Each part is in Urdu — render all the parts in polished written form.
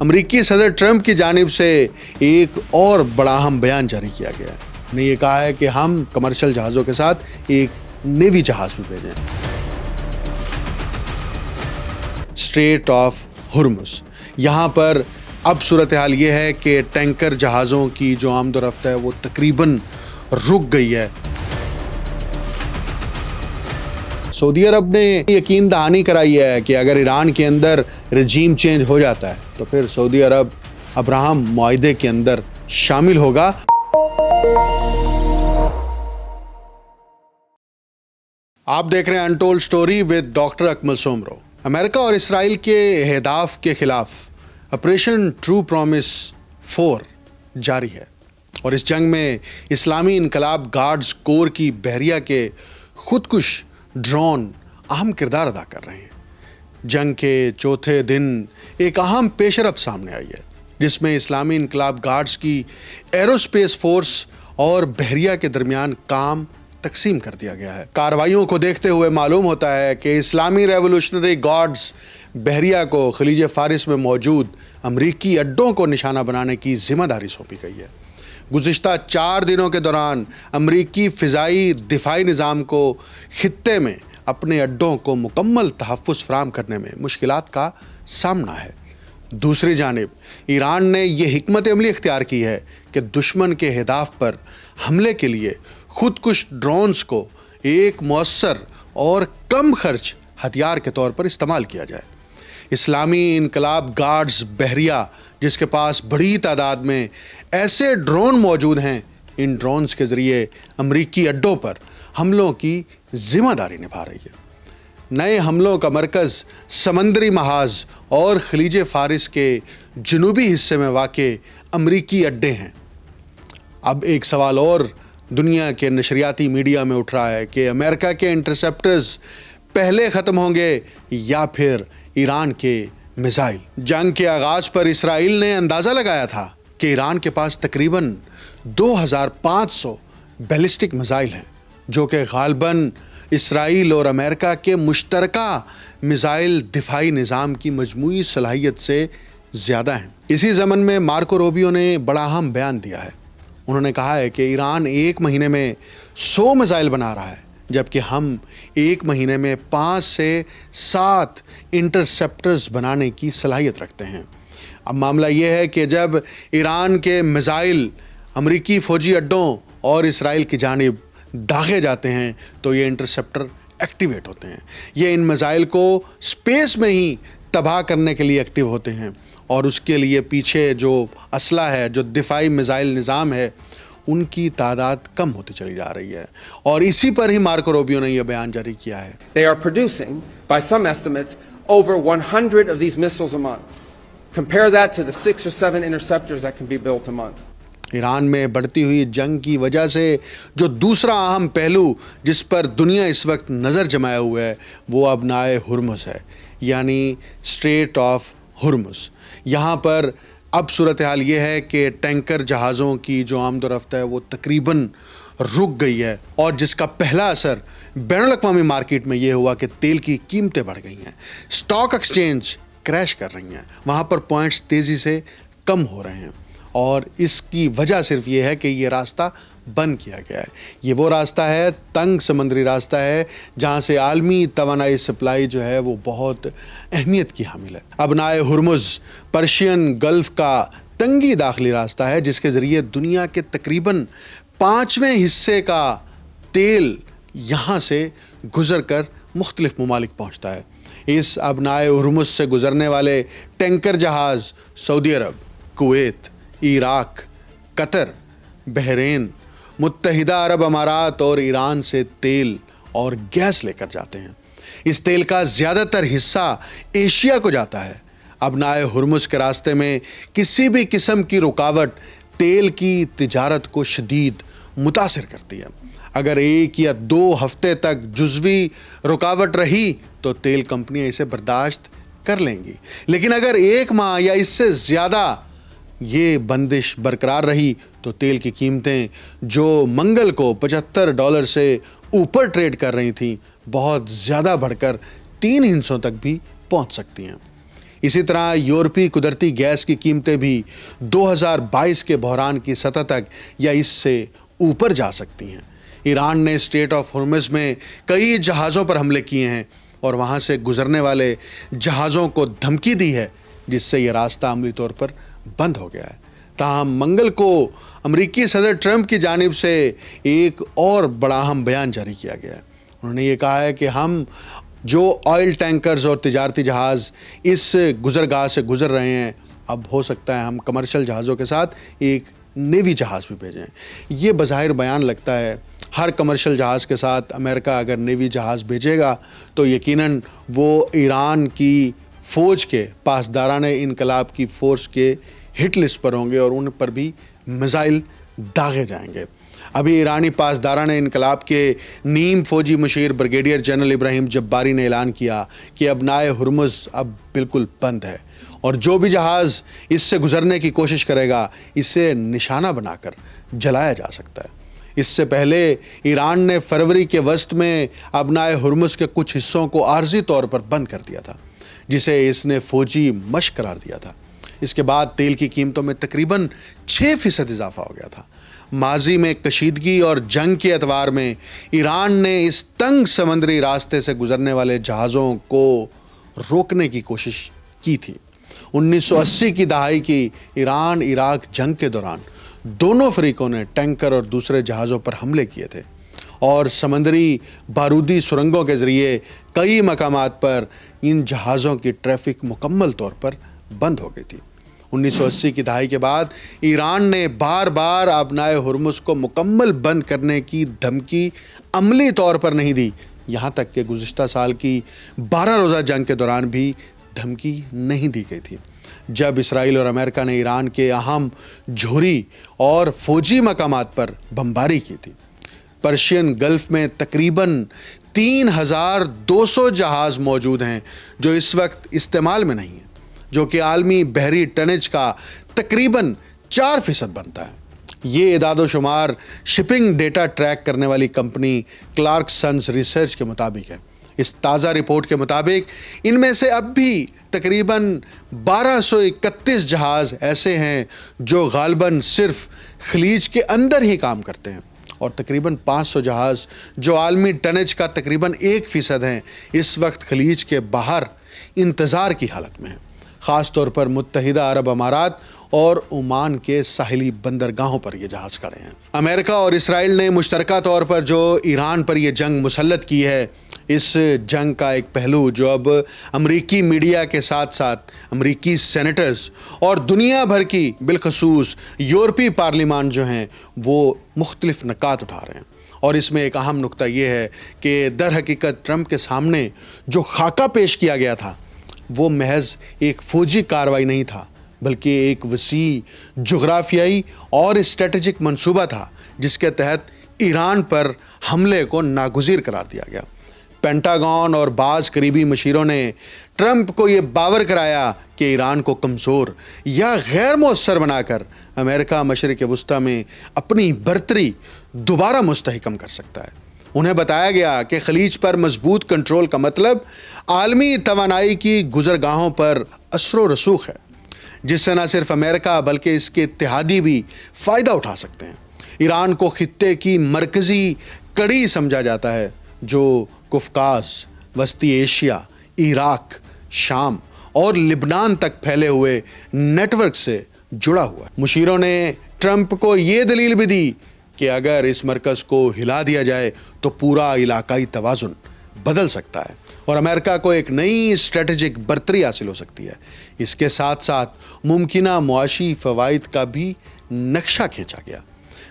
امریکی صدر ٹرمپ کی جانب سے ایک اور بڑا اہم بیان جاری کیا گیا ہے. انہوں نے یہ کہا ہے کہ ہم کمرشل جہازوں کے ساتھ ایک نیوی جہاز بھی بھیجیں. اسٹریٹ آف ہرمز، یہاں پر اب صورتحال یہ ہے کہ ٹینکر جہازوں کی جو آمد و رفت ہے وہ تقریباً رک گئی ہے. سعودی عرب نے یقین دہانی کرائی ہے کہ اگر ایران کے اندر رجیم چینج ہو جاتا ہے تو پھر سعودی عرب ابراہم معاہدے کے اندر شامل ہوگا. آپ دیکھ رہے ہیں انٹولڈ سٹوری ود ڈاکٹر اکمل سومرو. امریکہ اور اسرائیل کے اہداف کے خلاف آپریشن ٹرو پرومس 4 جاری ہے اور اس جنگ میں اسلامی انقلاب گارڈز کور کی بحریہ کے خودکش ڈرون اہم کردار ادا کر رہے ہیں. جنگ کے چوتھے دن ایک اہم پیش رفت سامنے آئی ہے جس میں اسلامی انقلاب گارڈز کی ایروسپیس فورس اور بحریہ کے درمیان کام تقسیم کر دیا گیا ہے. کارروائیوں کو دیکھتے ہوئے معلوم ہوتا ہے کہ اسلامی ریولوشنری گارڈز بحریہ کو خلیج فارس میں موجود امریکی اڈوں کو نشانہ بنانے کی ذمہ داری سونپی گئی ہے. گزشتہ 4 دنوں کے دوران امریکی فضائی دفاعی نظام کو خطے میں اپنے اڈوں کو مکمل تحفظ فراہم کرنے میں مشکلات کا سامنا ہے. دوسری جانب ایران نے یہ حکمت عملی اختیار کی ہے کہ دشمن کے اہداف پر حملے کے لیے خودکش ڈرونز کو ایک مؤثر اور کم خرچ ہتھیار کے طور پر استعمال کیا جائے. اسلامی انقلاب گارڈز بحریہ جس کے پاس بڑی تعداد میں ایسے ڈرون موجود ہیں، ان ڈرونز کے ذریعے امریکی اڈوں پر حملوں کی ذمہ داری نبھا رہی ہے. نئے حملوں کا مرکز سمندری محاذ اور خلیج فارس کے جنوبی حصے میں واقع امریکی اڈے ہیں. اب ایک سوال اور دنیا کے نشریاتی میڈیا میں اٹھ رہا ہے کہ امریکہ کے انٹرسیپٹرز پہلے ختم ہوں گے یا پھر ایران کے میزائل. جنگ کے آغاز پر اسرائیل نے اندازہ لگایا تھا کہ ایران کے پاس تقریباً 2500 بیلسٹک میزائل ہیں جو کہ غالباً اسرائیل اور امریکہ کے مشترکہ میزائل دفاعی نظام کی مجموعی صلاحیت سے زیادہ ہیں. اسی ضمن میں مارکو روبیو نے بڑا اہم بیان دیا ہے. انہوں نے کہا ہے کہ ایران 1 مہینے میں 100 میزائل بنا رہا ہے جبکہ ہم 1 مہینے میں 5 سے 7 انٹرسیپٹرز بنانے کی صلاحیت رکھتے ہیں. اب معاملہ یہ ہے کہ جب ایران کے میزائل امریکی فوجی اڈوں اور اسرائیل کی جانب داغے جاتے ہیں تو یہ انٹرسیپٹر ایکٹیویٹ ہوتے ہیں. یہ ان میزائل کو اسپیس میں ہی تباہ کرنے کے لیے ایکٹیو ہوتے ہیں اور اس کے لیے پیچھے جو اسلحہ ہے، جو دفاعی میزائل نظام ہے، ان کی تعداد کم ہوتی چلی جا رہی ہے. اور اسی پر ہی مارکو روبیو نے یہ بیان جاری کیا ہے. They are producing, by some estimates, over 100 of these missiles a month. Compare that to the 6 or 7 interceptors that can be built a month. Iran میں بڑھتی ہوئی جنگ کی وجہ سے جو دوسرا اہم پہلو جس پر دنیا اس وقت نظر جمائے ہوئے ہے وہ اب نائے ہرمز ہے، یعنی اسٹریٹ آف ہرمز. یہاں پر اب صورتحال یہ ہے کہ ٹینکر جہازوں کی جو آمد و رفت ہے وہ تقریباً رک گئی ہے اور جس کا پہلا اثر بین الاقوامی مارکیٹ میں یہ ہوا کہ تیل کی قیمتیں بڑھ گئی ہیں، اسٹاک ایکسچینج کریش کر رہی ہیں، وہاں پر پوائنٹس تیزی سے کم ہو رہے ہیں. اور اس کی وجہ صرف یہ ہے کہ یہ راستہ بند کیا گیا ہے. یہ وہ راستہ ہے، تنگ سمندری راستہ ہے جہاں سے عالمی توانائی سپلائی جو ہے وہ بہت اہمیت کی حامل ہے. اب نائے ہرمز پرشین گلف کا تنگی داخلی راستہ ہے جس کے ذریعے دنیا کے تقریباً 5ویں حصے کا تیل یہاں سے گزر کر مختلف ممالک پہنچتا ہے. اس اب نائے ہرمز سے گزرنے والے ٹینکر جہاز سعودی عرب، کویت، عراق، قطر، بحرین، متحدہ عرب امارات اور ایران سے تیل اور گیس لے کر جاتے ہیں. اس تیل کا زیادہ تر حصہ ایشیا کو جاتا ہے. اب نائے ہرمز کے راستے میں کسی بھی قسم کی رکاوٹ تیل کی تجارت کو شدید متاثر کرتی ہے. اگر 1 یا 2 ہفتے تک جزوی رکاوٹ رہی تو تیل کمپنیاں اسے برداشت کر لیں گی، لیکن اگر 1 ماہ یا اس سے زیادہ یہ بندش برقرار رہی تو تیل کی قیمتیں جو منگل کو $75 سے اوپر ٹریڈ کر رہی تھیں بہت زیادہ بڑھ کر 3 ہندسوں تک بھی پہنچ سکتی ہیں. اسی طرح یورپی قدرتی گیس کی قیمتیں بھی 2022 کے بحران کی سطح تک یا اس سے اوپر جا سکتی ہیں۔ ایران نے اسٹریٹ آف ہرمز میں کئی جہازوں پر حملے کیے ہیں اور وہاں سے گزرنے والے جہازوں کو دھمکی دی ہے، جس سے یہ راستہ عملی طور پر بند ہو گیا ہے۔ تاہم منگل کو امریکی صدر ٹرمپ کی جانب سے ایک اور بڑا اہم بیان جاری کیا گیا ہے۔ انہوں نے یہ کہا ہے کہ ہم جو آئل ٹینکرز اور تجارتی جہاز اس گزرگاہ سے گزر رہے ہیں، اب ہو سکتا ہے ہم کمرشل جہازوں کے ساتھ ایک نیوی جہاز بھی بھیجیں۔ یہ بظاہر بیان لگتا ہے، ہر کمرشل جہاز کے ساتھ امریکہ اگر نیوی جہاز بھیجے گا تو یقیناً وہ ایران کی فوج کے پاسداران انقلاب کی فورس کے ہٹ لسٹ پر ہوں گے اور ان پر بھی میزائل داغے جائیں گے۔ ابھی ایرانی پاسداران انقلاب کے نیم فوجی مشیر بریگیڈیئر جنرل ابراہیم جباری نے اعلان کیا کہ ابنائے ہرمز اب بالکل بند ہے اور جو بھی جہاز اس سے گزرنے کی کوشش کرے گا اسے نشانہ بنا کر جلایا جا سکتا ہے۔ اس سے پہلے ایران نے فروری کے وسط میں ابنائے ہرمز کے کچھ حصوں کو عارضی طور پر بند کر دیا تھا، جسے اس نے فوجی مشق قرار دیا تھا۔ اس کے بعد تیل کی قیمتوں میں تقریباً 6% اضافہ ہو گیا تھا۔ ماضی میں کشیدگی اور جنگ کے اعتبار میں ایران نے اس تنگ سمندری راستے سے گزرنے والے جہازوں کو روکنے کی کوشش کی تھی۔ 1980 کی دہائی کی ایران عراق جنگ کے دوران دونوں فریقوں نے ٹینکر اور دوسرے جہازوں پر حملے کیے تھے اور سمندری بارودی سرنگوں کے ذریعے کئی مقامات پر ان جہازوں کی ٹریفک مکمل طور پر بند ہو گئی تھی۔ 1980 کی دہائی کے بعد ایران نے بار بار ابنائے ہرمز کو مکمل بند کرنے کی دھمکی عملی طور پر نہیں دی، یہاں تک کہ گزشتہ سال کی 12 روزہ جنگ کے دوران بھی دھمکی نہیں دی گئی تھی، جب اسرائیل اور امریکہ نے ایران کے اہم جوہری اور فوجی مقامات پر بمباری کی تھی۔ پرشین گلف میں تقریباً 3200 جہاز موجود ہیں جو اس وقت استعمال میں نہیں ہیں، جو کہ عالمی بحری ٹنیج کا تقریباً 4% بنتا ہے۔ یہ اعداد و شمار شپنگ ڈیٹا ٹریک کرنے والی کمپنی کلارکسنز ریسرچ کے مطابق ہے۔ اس تازہ رپورٹ کے مطابق ان میں سے اب بھی تقریباً 1231 جہاز ایسے ہیں جو غالباً صرف خلیج کے اندر ہی کام کرتے ہیں، اور تقریباً 500 جہاز جو عالمی ٹنیج کا تقریباً 1% ہیں اس وقت خلیج کے باہر انتظار کی حالت میں ہیں، خاص طور پر متحدہ عرب امارات اور عمان کے ساحلی بندرگاہوں پر یہ جہاز کھڑے ہیں۔ امریکہ اور اسرائیل نے مشترکہ طور پر جو ایران پر یہ جنگ مسلط کی ہے، اس جنگ کا ایک پہلو جو اب امریکی میڈیا کے ساتھ ساتھ امریکی سینیٹرز اور دنیا بھر کی بالخصوص یورپی پارلیمان جو ہیں وہ مختلف نکات اٹھا رہے ہیں، اور اس میں ایک اہم نقطہ یہ ہے کہ در حقیقت ٹرمپ کے سامنے جو خاکہ پیش کیا گیا تھا وہ محض ایک فوجی کارروائی نہیں تھا، بلکہ ایک وسیع جغرافیائی اور اسٹریٹجک منصوبہ تھا جس کے تحت ایران پر حملے کو ناگزیر قرار دیا گیا۔ پینٹاگون اور بعض قریبی مشیروں نے ٹرمپ کو یہ باور کرایا کہ ایران کو کمزور یا غیر مؤثر بنا کر امریکہ مشرق وسطیٰ میں اپنی برتری دوبارہ مستحکم کر سکتا ہے۔ انہیں بتایا گیا کہ خلیج پر مضبوط کنٹرول کا مطلب عالمی توانائی کی گزرگاہوں پر اثر و رسوخ ہے، جس سے نہ صرف امریکہ بلکہ اس کے اتحادی بھی فائدہ اٹھا سکتے ہیں۔ ایران کو خطے کی مرکزی کڑی سمجھا جاتا ہے جو قفقاز، وسطی ایشیا، عراق، شام اور لبنان تک پھیلے ہوئے نیٹ ورک سے جڑا ہوا ہے۔ مشیروں نے ٹرمپ کو یہ دلیل بھی دی کہ اگر اس مرکز کو ہلا دیا جائے تو پورا علاقائی توازن بدل سکتا ہے اور امریکہ کو ایک نئی اسٹریٹجک برتری حاصل ہو سکتی ہے۔ اس کے ساتھ ساتھ ممکنہ معاشی فوائد کا بھی نقشہ کھینچا گیا۔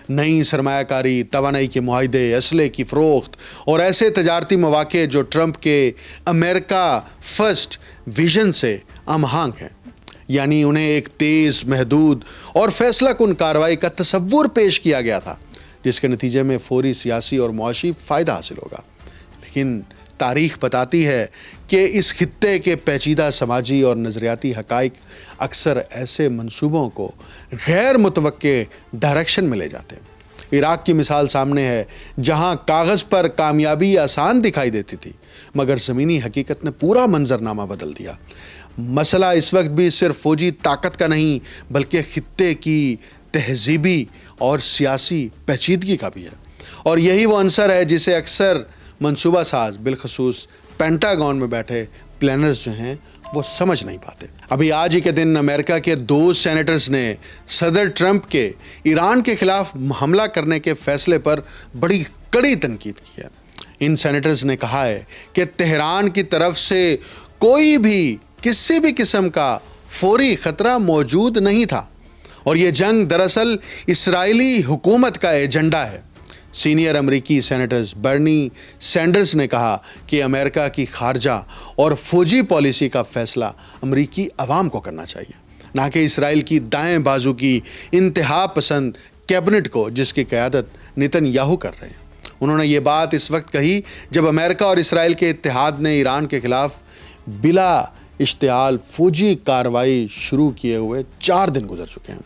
نئی سرمایہ کاری، توانائی کے معاہدے، اسلحے کی فروخت اور ایسے تجارتی مواقع جو ٹرمپ کے امریکہ فرسٹ ویژن سے ہم آہنگ ہیں، یعنی انہیں ایک تیز، محدود اور فیصلہ کن کارروائی کا تصور پیش کیا گیا تھا جس کے نتیجے میں فوری سیاسی اور معاشی فائدہ حاصل ہوگا۔ لیکن تاریخ بتاتی ہے کہ اس خطے کے پیچیدہ سماجی اور نظریاتی حقائق اکثر ایسے منصوبوں کو غیر متوقع ڈائریکشن میں لے جاتے ہیں۔ عراق کی مثال سامنے ہے، جہاں کاغذ پر کامیابی آسان دکھائی دیتی تھی مگر زمینی حقیقت نے پورا منظرنامہ بدل دیا۔ مسئلہ اس وقت بھی صرف فوجی طاقت کا نہیں بلکہ خطے کی تہذیبی اور سیاسی پیچیدگی کا بھی ہے، اور یہی وہ عنصر ہے جسے اکثر منصوبہ ساز بالخصوص پینٹاگون میں بیٹھے پلانرز جو ہیں وہ سمجھ نہیں پاتے۔ ابھی آج ہی کے دن امریکہ کے 2 سینیٹرز نے صدر ٹرمپ کے ایران کے خلاف حملہ کرنے کے فیصلے پر بڑی کڑی تنقید کی ہے۔ ان سینیٹرز نے کہا ہے کہ تہران کی طرف سے کوئی بھی کسی بھی قسم کا فوری خطرہ موجود نہیں تھا، اور یہ جنگ دراصل اسرائیلی حکومت کا ایجنڈا ہے۔ سینئر امریکی سینیٹرز برنی سینڈرز نے کہا کہ امریکہ کی خارجہ اور فوجی پالیسی کا فیصلہ امریکی عوام کو کرنا چاہیے، نہ کہ اسرائیل کی دائیں بازو کی انتہا پسند کیبنٹ کو، جس کی قیادت نیتن یاہو کر رہے ہیں۔ انہوں نے یہ بات اس وقت کہی جب امریکہ اور اسرائیل کے اتحاد نے ایران کے خلاف بلا اشتعال فوجی کارروائی شروع کیے ہوئے 4 دن گزر چکے ہیں۔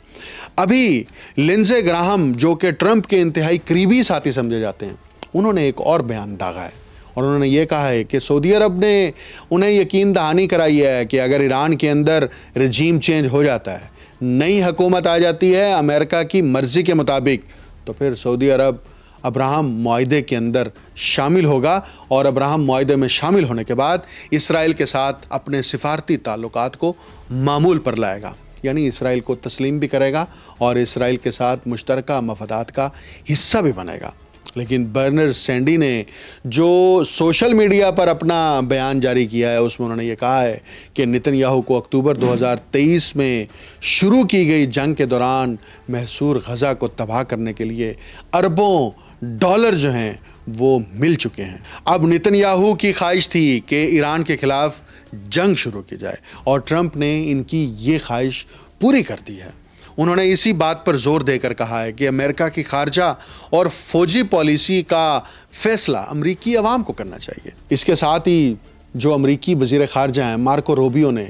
ابھی لنزے گراہم، جو کہ ٹرمپ کے انتہائی قریبی ساتھی سمجھے جاتے ہیں، انہوں نے ایک اور بیان داغا ہے، اور انہوں نے یہ کہا ہے کہ سعودی عرب نے انہیں یقین دہانی کرائی ہے کہ اگر ایران کے اندر رجیم چینج ہو جاتا ہے، نئی حکومت آ جاتی ہے امریکہ کی مرضی کے مطابق، تو پھر سعودی عرب ابراہم معاہدے کے اندر شامل ہوگا، اور ابراہم معاہدے میں شامل ہونے کے بعد اسرائیل کے ساتھ اپنے سفارتی تعلقات کو معمول پر لائے گا، یعنی اسرائیل کو تسلیم بھی کرے گا اور اسرائیل کے ساتھ مشترکہ مفادات کا حصہ بھی بنے گا۔ لیکن برنر سینڈی نے جو سوشل میڈیا پر اپنا بیان جاری کیا ہے، اس میں انہوں نے یہ کہا ہے کہ نیتن یاہو کو اکتوبر 2023 میں شروع کی گئی جنگ کے دوران محصور غزہ کو تباہ کرنے کے لیے اربوں ڈالر جو ہیں وہ مل چکے ہیں۔ اب نیتن یاہو کی خواہش تھی کہ ایران کے خلاف جنگ شروع کی جائے، اور ٹرمپ نے ان کی یہ خواہش پوری کر دی ہے۔ انہوں نے اسی بات پر زور دے کر کہا ہے کہ امریکہ کی خارجہ اور فوجی پالیسی کا فیصلہ امریکی عوام کو کرنا چاہیے۔ اس کے ساتھ ہی جو امریکی وزیر خارجہ ہیں مارکو روبیو نے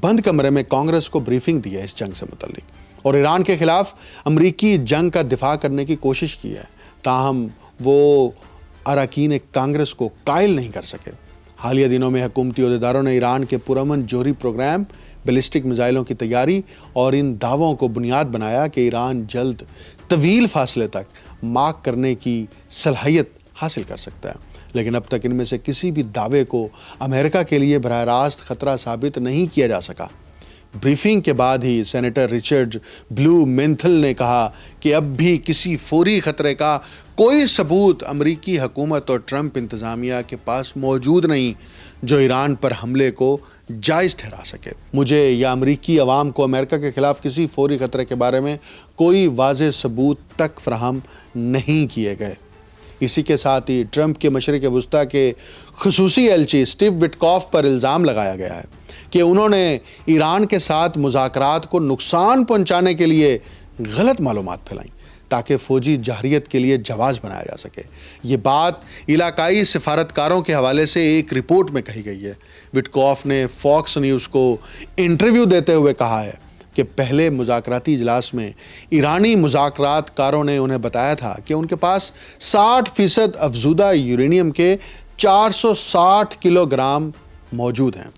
بند کمرے میں کانگریس کو بریفنگ دی ہے اس جنگ سے متعلق، اور ایران کے خلاف امریکی جنگ کا دفاع کرنے کی کوشش کی ہے، تاہم وہ اراکین کانگریس کو قائل نہیں کر سکے۔ حالیہ دنوں میں حکومتی عہدیداروں نے ایران کے پرامن جوہری پروگرام، بیلسٹک میزائلوں کی تیاری اور ان دعووں کو بنیاد بنایا کہ ایران جلد طویل فاصلے تک مارک کرنے کی صلاحیت حاصل کر سکتا ہے، لیکن اب تک ان میں سے کسی بھی دعوے کو امریکہ کے لیے براہ راست خطرہ ثابت نہیں کیا جا سکا۔ بریفنگ کے بعد ہی سینیٹر رچرڈ بلو مینتھل نے کہا کہ اب بھی کسی فوری خطرے کا کوئی ثبوت امریکی حکومت اور ٹرمپ انتظامیہ کے پاس موجود نہیں جو ایران پر حملے کو جائز ٹھہرا سکے۔ مجھے یا امریکی عوام کو امریکہ کے خلاف کسی فوری خطرے کے بارے میں کوئی واضح ثبوت تک فراہم نہیں کیے گئے۔ اسی کے ساتھ ہی ٹرمپ کے مشرق وسطیٰ کے خصوصی ایلچی اسٹیو وٹکاف پر الزام لگایا گیا ہے کہ انہوں نے ایران کے ساتھ مذاکرات کو نقصان پہنچانے کے لیے غلط معلومات پھیلائیں تاکہ فوجی جارحیت کے لیے جواز بنایا جا سکے۔ یہ بات علاقائی سفارتکاروں کے حوالے سے ایک رپورٹ میں کہی گئی ہے۔ وٹکاف نے فاکس نیوز کو انٹرویو دیتے ہوئے کہا ہے کہ پہلے مذاکراتی اجلاس میں ایرانی مذاکرات کاروں نے انہیں بتایا تھا کہ ان کے پاس 60% افزودہ یورینیم کے 460 کلو گرام موجود ہیں۔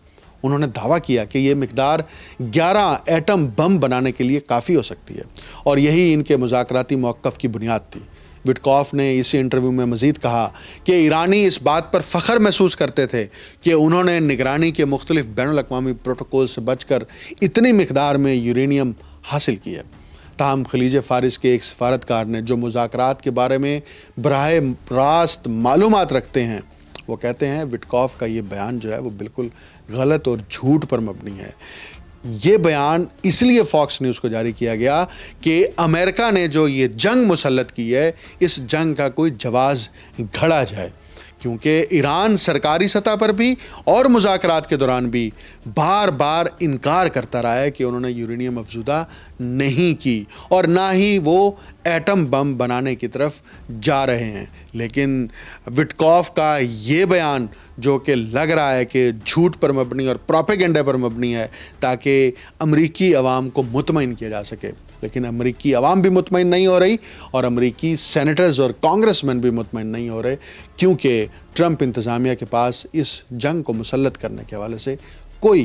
انہوں نے دعویٰ کیا کہ یہ مقدار 11 ایٹم بم بنانے کے لیے کافی ہو سکتی ہے، اور یہی ان کے مذاکراتی موقف کی بنیاد تھی۔ وٹکاف نے اسی انٹرویو میں مزید کہا کہ ایرانی اس بات پر فخر محسوس کرتے تھے کہ انہوں نے نگرانی کے مختلف بین الاقوامی پروٹوکول سے بچ کر اتنی مقدار میں یورینیم حاصل کی ہے۔ تاہم خلیج فارس کے ایک سفارتکار نے جو مذاکرات کے بارے میں براہ راست معلومات رکھتے ہیں، وہ کہتے ہیں وٹکاف کا یہ بیان جو ہے وہ بالکل غلط اور جھوٹ پر مبنی ہے۔ یہ بیان اس لیے فاکس نیوز کو جاری کیا گیا کہ امریکہ نے جو یہ جنگ مسلط کی ہے، اس جنگ کا کوئی جواز گھڑا جائے، کیونکہ ایران سرکاری سطح پر بھی اور مذاکرات کے دوران بھی بار بار انکار کرتا رہا ہے کہ انہوں نے یورینیم افزودہ نہیں کی اور نہ ہی وہ ایٹم بم بنانے کی طرف جا رہے ہیں۔ لیکن وٹکاف کا یہ بیان جو کہ لگ رہا ہے کہ جھوٹ پر مبنی اور پروپیگنڈا پر مبنی ہے تاکہ امریکی عوام کو مطمئن کیا جا سکے، لیکن امریکی عوام بھی مطمئن نہیں ہو رہی اور امریکی سینیٹرز اور کانگریس مین بھی مطمئن نہیں ہو رہے، کیونکہ ٹرمپ انتظامیہ کے پاس اس جنگ کو مسلط کرنے کے حوالے سے کوئی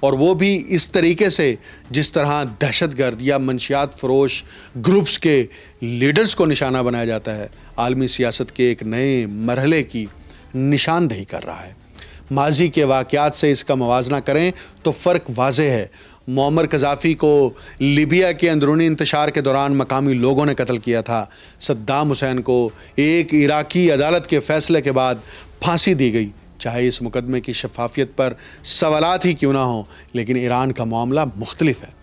اور وہ بھی اس طریقے سے جس طرح دہشت گرد یا منشیات فروش گروپس کے لیڈرز کو نشانہ بنایا جاتا ہے، عالمی سیاست کے ایک نئے مرحلے کی نشاندہی کر رہا ہے۔ ماضی کے واقعات سے اس کا موازنہ کریں تو فرق واضح ہے۔ معمر قذافی کو لیبیا کے اندرونی انتشار کے دوران مقامی لوگوں نے قتل کیا تھا۔ صدام حسین کو ایک عراقی عدالت کے فیصلے کے بعد پھانسی دی گئی۔ چاہے اس مقدمے کی شفافیت پر سوالات ہی کیوں نہ ہوں، لیکن ایران کا معاملہ مختلف ہے۔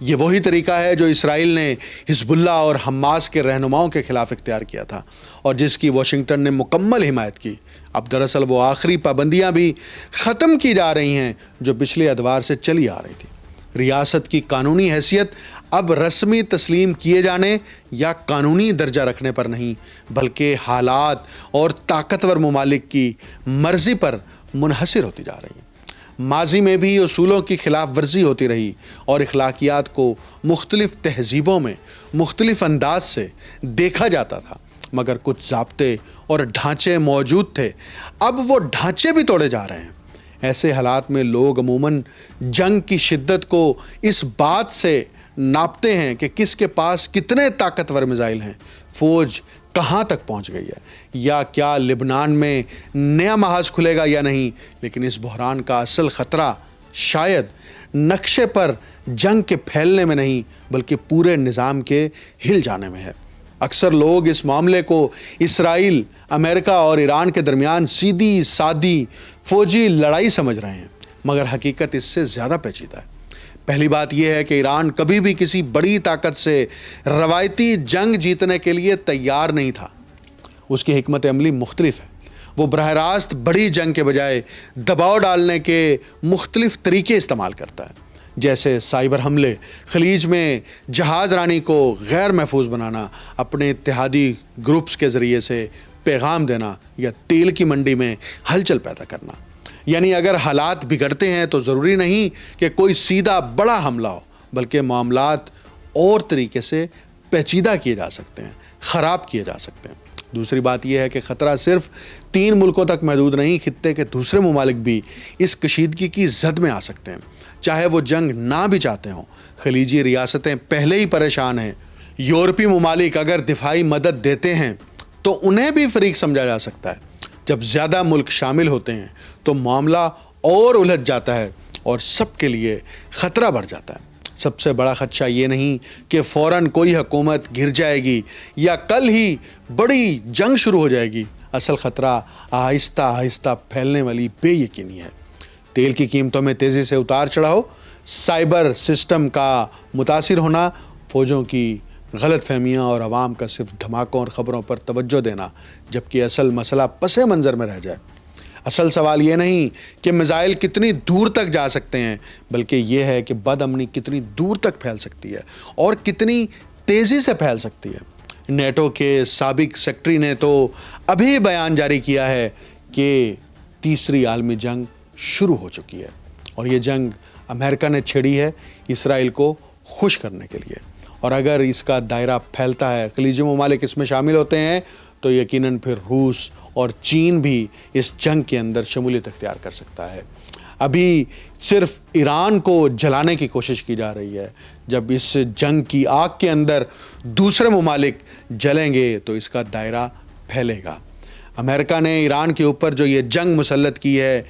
یہ وہی طریقہ ہے جو اسرائیل نے حزب اللہ اور حماس کے رہنماؤں کے خلاف اختیار کیا تھا اور جس کی واشنگٹن نے مکمل حمایت کی۔ اب دراصل وہ آخری پابندیاں بھی ختم کی جا رہی ہیں جو پچھلے ادوار سے چلی آ رہی تھی۔ ریاست کی قانونی حیثیت اب رسمی تسلیم کیے جانے یا قانونی درجہ رکھنے پر نہیں، بلکہ حالات اور طاقتور ممالک کی مرضی پر منحصر ہوتی جا رہی ہے۔ ماضی میں بھی اصولوں کی خلاف ورزی ہوتی رہی اور اخلاقیات کو مختلف تہذیبوں میں مختلف انداز سے دیکھا جاتا تھا، مگر کچھ ضابطے اور ڈھانچے موجود تھے۔ اب وہ ڈھانچے بھی توڑے جا رہے ہیں۔ ایسے حالات میں لوگ عموماً جنگ کی شدت کو اس بات سے ناپتے ہیں کہ کس کے پاس کتنے طاقتور میزائل ہیں، فوج کہاں تک پہنچ گئی ہے، یا کیا لبنان میں نیا محاذ کھلے گا یا نہیں۔ لیکن اس بحران کا اصل خطرہ شاید نقشے پر جنگ کے پھیلنے میں نہیں، بلکہ پورے نظام کے ہل جانے میں ہے۔ اکثر لوگ اس معاملے کو اسرائیل، امریکہ اور ایران کے درمیان سیدھی سادی فوجی لڑائی سمجھ رہے ہیں، مگر حقیقت اس سے زیادہ پیچیدہ ہے۔ پہلی بات یہ ہے کہ ایران کبھی بھی کسی بڑی طاقت سے روایتی جنگ جیتنے کے لیے تیار نہیں تھا۔ اس کی حکمت عملی مختلف ہے۔ وہ براہ راست بڑی جنگ کے بجائے دباؤ ڈالنے کے مختلف طریقے استعمال کرتا ہے، جیسے سائبر حملے، خلیج میں جہاز رانی کو غیر محفوظ بنانا، اپنے اتحادی گروپس کے ذریعے سے پیغام دینا، یا تیل کی منڈی میں ہلچل پیدا کرنا۔ یعنی اگر حالات بگڑتے ہیں تو ضروری نہیں کہ کوئی سیدھا بڑا حملہ ہو، بلکہ معاملات اور طریقے سے پیچیدہ کیے جا سکتے ہیں، خراب کیے جا سکتے ہیں۔ دوسری بات یہ ہے کہ خطرہ صرف 3 ملکوں تک محدود نہیں، خطے کے دوسرے ممالک بھی اس کشیدگی کی زد میں آ سکتے ہیں، چاہے وہ جنگ نہ بھی چاہتے ہوں۔ خلیجی ریاستیں پہلے ہی پریشان ہیں۔ یورپی ممالک اگر دفاعی مدد دیتے ہیں تو انہیں بھی فریق سمجھا جا سکتا ہے۔ جب زیادہ ملک شامل ہوتے ہیں تو معاملہ اور الجھ جاتا ہے اور سب کے لیے خطرہ بڑھ جاتا ہے۔ سب سے بڑا خدشہ یہ نہیں کہ فوراً کوئی حکومت گر جائے گی یا کل ہی بڑی جنگ شروع ہو جائے گی۔ اصل خطرہ آہستہ آہستہ پھیلنے والی بے یقینی ہے۔ تیل کی قیمتوں میں تیزی سے اتار چڑھاؤ، سائبر سسٹم کا متاثر ہونا، فوجوں کی غلط فہمیاں اور عوام کا صرف دھماکوں اور خبروں پر توجہ دینا، جبکہ اصل مسئلہ پس منظر میں رہ جائے۔ اصل سوال یہ نہیں کہ میزائل کتنی دور تک جا سکتے ہیں، بلکہ یہ ہے کہ بد امنی کتنی دور تک پھیل سکتی ہے اور کتنی تیزی سے پھیل سکتی ہے۔ نیٹو کے سابق سیکرٹری نے تو ابھی بیان جاری کیا ہے کہ تیسری عالمی جنگ شروع ہو چکی ہے، اور یہ جنگ امریکہ نے چھیڑی ہے اسرائیل کو خوش کرنے کے لیے۔ اور اگر اس کا دائرہ پھیلتا ہے، خلیجی ممالک اس میں شامل ہوتے ہیں، تو یقیناً پھر روس اور چین بھی اس جنگ کے اندر شمولیت اختیار کر سکتا ہے۔ ابھی صرف ایران کو جلانے کی کوشش کی جا رہی ہے، جب اس جنگ کی آگ کے اندر دوسرے ممالک جلیں گے تو اس کا دائرہ پھیلے گا۔ امریکہ نے ایران کے اوپر جو یہ جنگ مسلط کی ہے،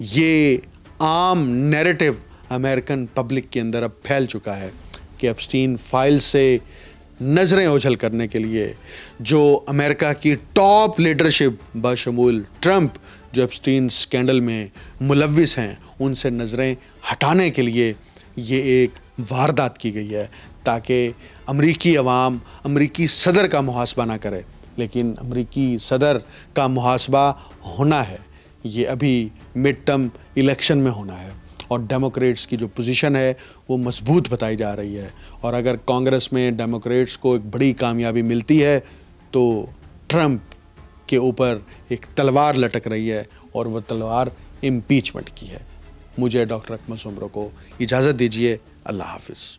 یہ عام نیریٹو امریکن پبلک کے اندر اب پھیل چکا ہے کہ ایپسٹین فائل سے نظریں اوجھل کرنے کے لیے جو امریکہ کی ٹاپ لیڈرشپ بشمول ٹرمپ جو ایپسٹین سکینڈل میں ملوث ہیں، ان سے نظریں ہٹانے کے لیے یہ ایک واردات کی گئی ہے، تاکہ امریکی عوام امریکی صدر کا محاسبہ نہ کرے۔ لیکن امریکی صدر کا محاسبہ ہونا ہے، یہ ابھی مڈ ٹرم الیکشن میں ہونا ہے، اور ڈیموکریٹس کی جو پوزیشن ہے وہ مضبوط بتائی جا رہی ہے۔ اور اگر کانگریس میں ڈیموکریٹس کو ایک بڑی کامیابی ملتی ہے تو ٹرمپ کے اوپر ایک تلوار لٹک رہی ہے، اور وہ تلوار امپیچمنٹ کی ہے۔ مجھے ڈاکٹر اکمل سومرو کو اجازت دیجیے۔ اللہ حافظ۔